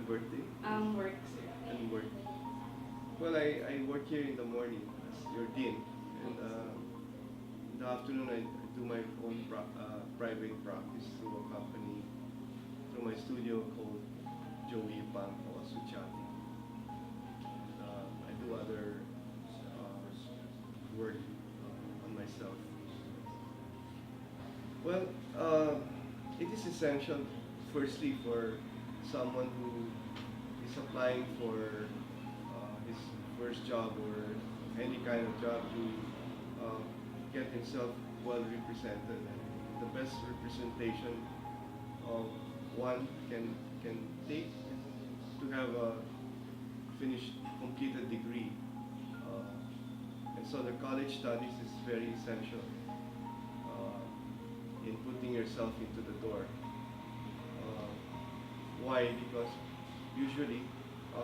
birthday? Work, sir. And work. Well, I work here in the morning as your dean, and in the afternoon I do my own private practice through a company, through my studio called Joey Pang Suchati. I do other work on myself. Well, it is essential, firstly, for someone who is applying for his first job or any kind of job to get himself well represented. The best representation of one can take is to have a finished, completed degree. And so the college studies is very essential in putting yourself into the door. Why? Because usually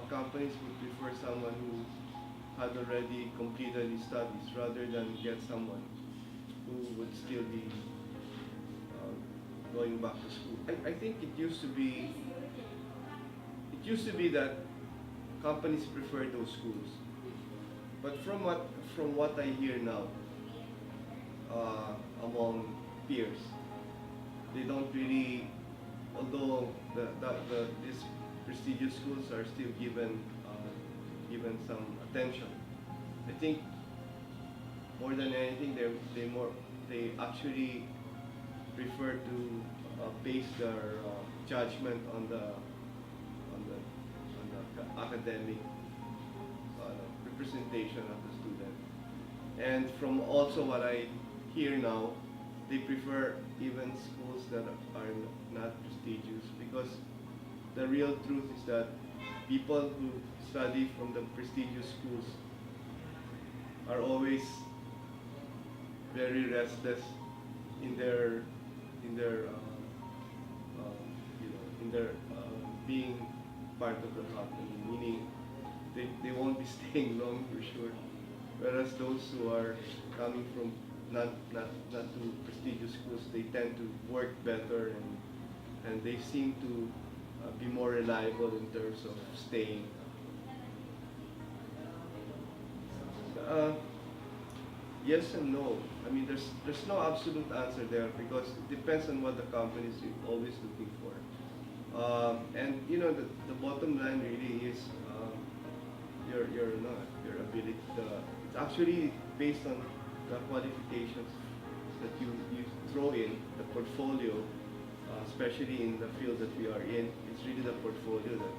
companies would prefer someone who had already completed his studies rather than get someone who would still be going back to school. I think it used to be that companies prefer those schools, but from what I hear now among peers, they don't really, although these prestigious schools are still given some attention. I think more than anything, they actually prefer to base their judgment on the academic representation of the student. And from also what I hear now, they prefer even schools that are not prestigious, because the real truth is that people who study from the prestigious schools are always very restless in their being part of the company, meaning they won't be staying long for sure. Whereas those who are coming from not too prestigious schools, they tend to work better, and they seem to be more reliable in terms of staying. Uh, yes and no. I mean, there's no absolute answer there, because it depends on what the company is always looking for. And the bottom line really is your ability. It's actually based on the qualifications that you throw in the portfolio, especially in the field that we are in. It's really the portfolio that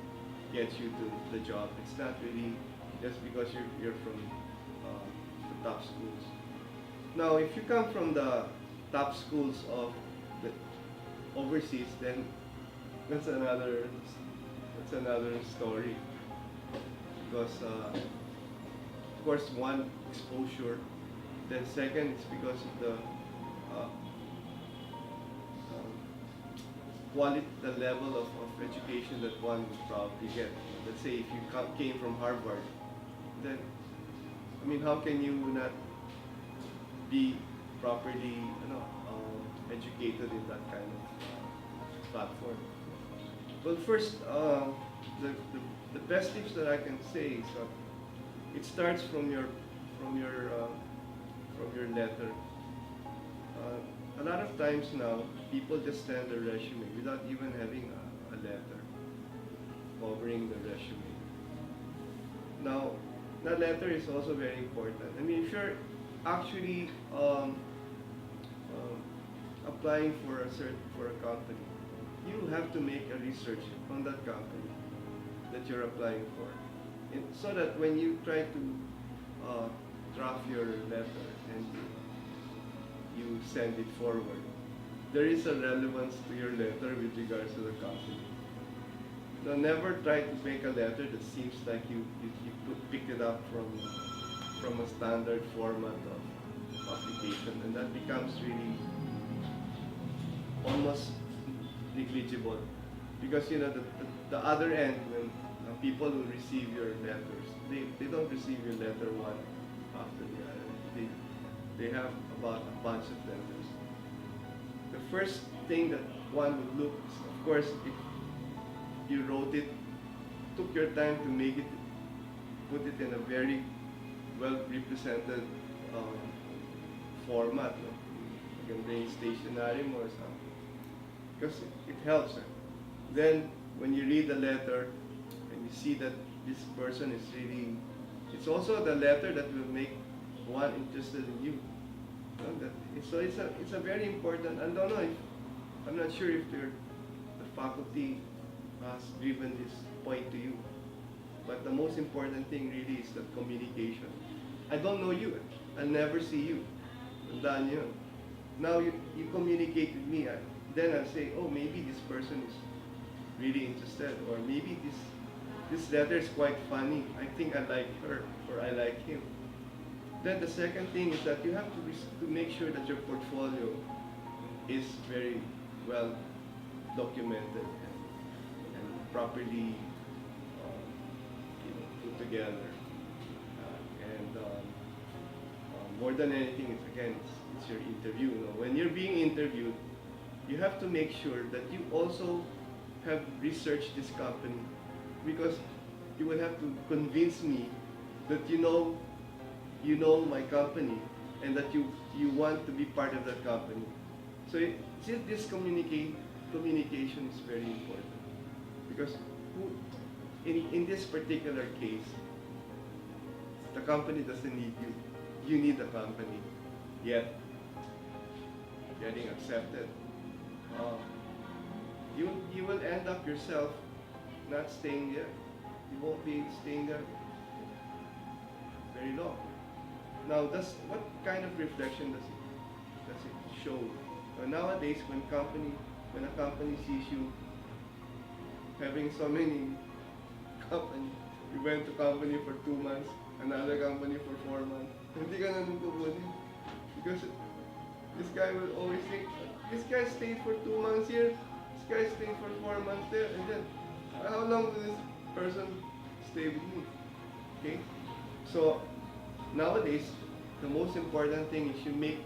gets you to the job. It's not really just because you're from the top schools. Now, if you come from the top schools of the overseas, then that's another story. Because of course, one, exposure. Then second, it's because of the quality, the level of education that one would probably get. Let's say if you came from Harvard, then I mean, how can you not be properly, educated in that kind of platform? Well, first, the best tips that I can say is it starts from your letter. A lot of times now, people just send a resume without even having a letter covering the resume. Now, that letter is also very important. I mean, if you're actually applying for a company, you have to make a research on that company that you're applying for, so that when you try to draft your letter and you send it forward, there is a relevance to your letter with regards to the company. Now, never try to make a letter that seems like you picked it up from a standard format of application, and that becomes really almost negligible, because the other end, when people who receive your letters, they don't receive your letter one after the other. They have about a bunch of letters. The first thing that one would look is, of course, if you wrote it took your time to make it, put it in a very well represented um, format. No? You can bring stationery more or something because it helps. Then when you read the letter and you see that this person is really, it's also the letter that will make one interested in you. So it's a very important. I don't know if I'm not sure if the faculty has driven this point to you, but the most important thing really is the communication. I don't know you. I'll never see you. Tandaan niyo yun. Now you communicate with me. Then I'll say, oh, maybe this person is really interested, or maybe this letter is quite funny. I think I like her, or I like him. Then the second thing is that you have to make sure that your portfolio is very well documented and properly put together. More than anything, it's your interview. When you're being interviewed, you have to make sure that you also have researched this company, because you will have to convince me that you know my company and that you want to be part of that company. So this communication is very important, because in this particular case, the company doesn't need you. You need the company. Yet, getting accepted, you will end up yourself not staying there. You won't be staying there very long. Now, what kind of reflection does it show? Nowadays, when a company sees you having so many companies, you went to company for 2 months, another company for 4 months, hindi ka naman kukunin. Because this guy will always think, this guy stayed for 2 months here, this guy stayed for 4 months there, and then, how long will this person stay with me? Okay? So, nowadays, the most important thing is you make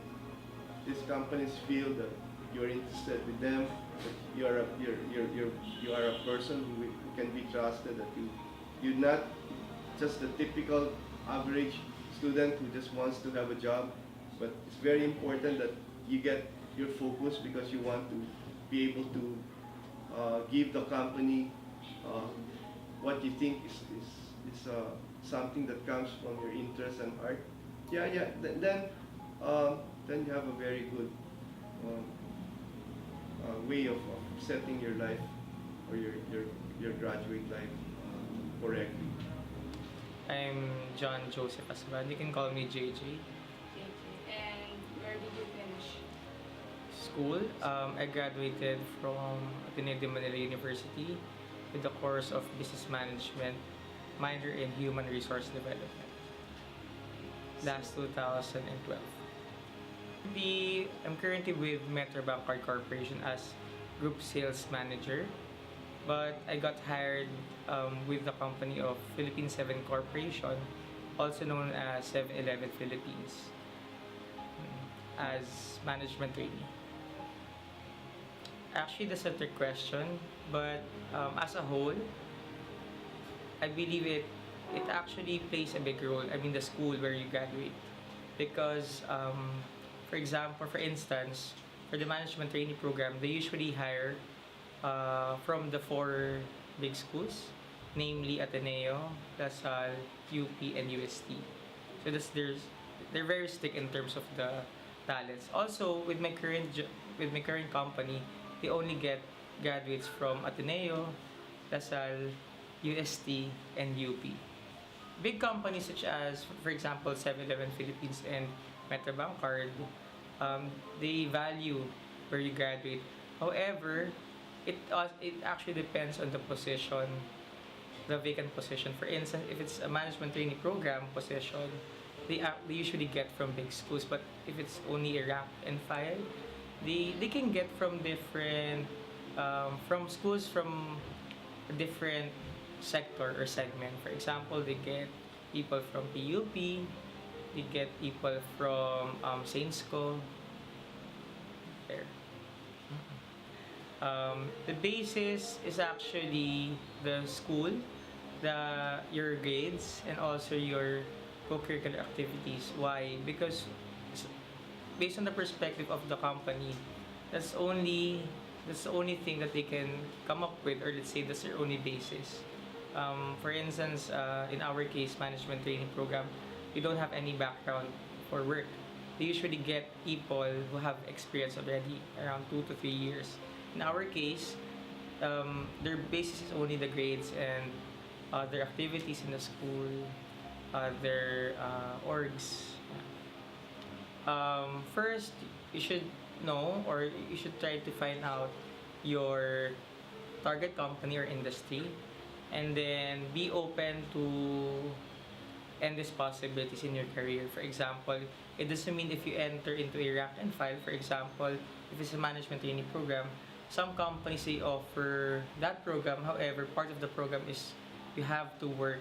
these companies feel that you're interested with them, that you are a person who can be trusted, that you're not just the typical average student who just wants to have a job, but it's very important that you get your focus, because you want to be able to give the company what you think is something that comes from your interest and heart. Then you have a very good way of setting your life, or your graduate life correctly. I'm John Joseph Asban. You can call me JJ. And where did you finish? School, I graduated from Ateneo de Manila University with the course of Business Management, minor in Human Resource Development. Last 2012. I'm currently with Metrobank Card Corporation as Group Sales Manager, but I got hired with the company of Philippine 7 Corporation, also known as 7-Eleven Philippines, as management trainee. Actually, that's a trick question, but as a whole, I believe it actually plays a big role. I mean, the school where you graduate, because for instance, for the management trainee program, they usually hire from the 4 big schools, namely Ateneo, LaSalle, UP, and UST. So they're very strict in terms of the talents. Also, with my current company, they only get graduates from Ateneo, LaSalle, UST, and UP. Big companies such as, for example, 7-Eleven Philippines and Metrobank Card, they value where you graduate. However, it actually depends on the position, the vacant position. For instance, if it's a management trainee program position, they usually get from big schools. But if it's only a rank and file, they can get from different from schools from a different sector or segment. For example, they get people from PUP, they get people from Sainsco. There. The basis is actually the school, your grades and also your co-curricular activities. Why? Because s- based on the perspective of the company, that's only that's the only thing that they can come up with, or let's say that's their only basis. For instance, in our case, management training program, we don't have any background for work. They usually get people who have experience already around 2 to 3 years. In our case, their basis is only the grades and their activities in the school, their orgs. First, you should know, or you should try to find out your target company or industry, and then be open to endless possibilities in your career. For example, it doesn't mean if you enter into a rank and file, for example, if it's a management training program, some companies they offer that program. However, part of the program is you have to work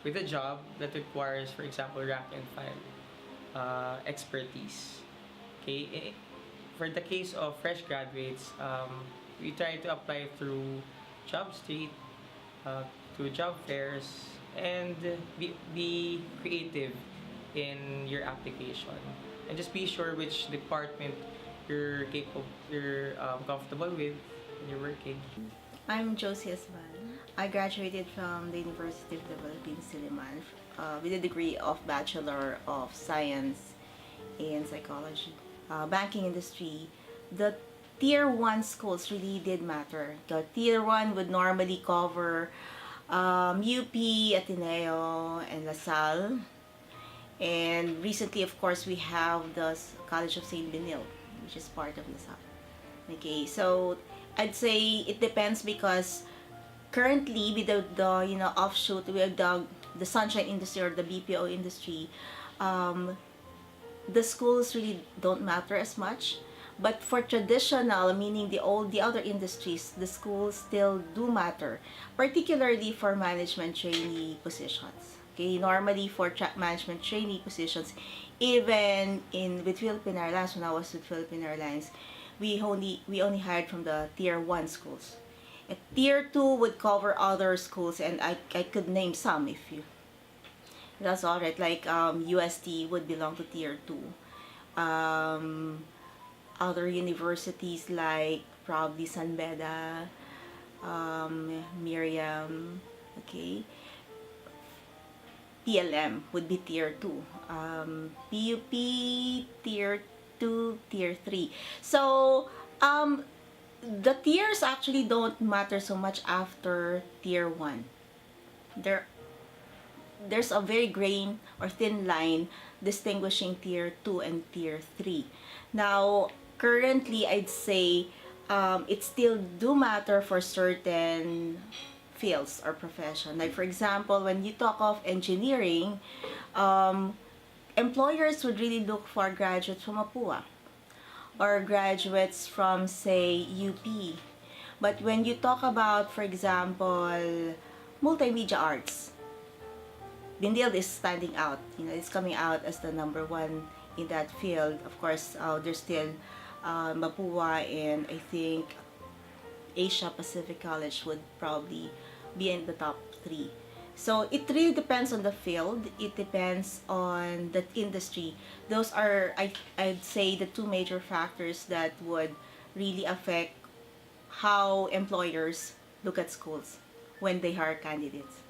with a job that requires, for example, rank and file expertise. Okay, for the case of fresh graduates, we try to apply through JobStreet, uh, through job fairs, and be creative in your application, and just be sure which department you're comfortable with when you're working. I'm Josie Asbal. I graduated from the University of the Philippines, Silliman, with a degree of Bachelor of Science in Psychology. Banking industry, the Tier 1 schools really did matter. The Tier 1 would normally cover UP, Ateneo, and LaSalle. And recently, of course, we have the College of St. Benil, which is part of LaSalle. Okay, so I'd say it depends because currently with the offshoot with the sunshine industry or the BPO industry, the schools really don't matter as much. But for traditional, meaning the other industries, the schools still do matter, particularly for management trainee positions. Okay, normally for management trainee positions, even with Philippine Airlines, when I was with Philippine Airlines, we only hired from the Tier 1 schools. And Tier 2 would cover other schools, and I could name some if you. That's alright. Like UST would belong to Tier 2. Other universities like probably San Beda, Miriam, okay. PLM would be Tier 2. PUP, Tier 2, Tier 3. So, the tiers actually don't matter so much after Tier 1. There, there's a very grain or thin line distinguishing Tier 2 and Tier 3. Now, currently, I'd say it still do matter for certain fields or profession. Like for example, when you talk of engineering, employers would really look for graduates from APUA or graduates from say UP. But when you talk about, for example, multimedia arts, Benil is standing out. It's coming out as the number one in that field. Of course, there's still Mapua, and I think Asia Pacific College would probably be in the top 3. So it really depends on the field. It depends on the industry. Those are, I'd say, the two major factors that would really affect how employers look at schools when they hire candidates.